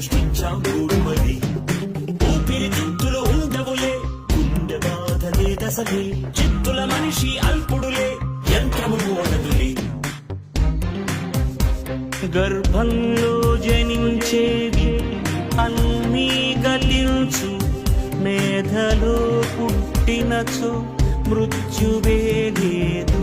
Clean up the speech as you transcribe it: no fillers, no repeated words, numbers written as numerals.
సృష్టించాం గూడుమది ఊపిరి తిత్తులు ఉండవులే గుండె బాధలే దశలే చిత్తుల మనిషి అల్పుడులే యంత్రము ఓడదులే గర్భంలో జనించేది అన్నీ గలించు మేధలో పుట్టినచో మృత్యువేలేదు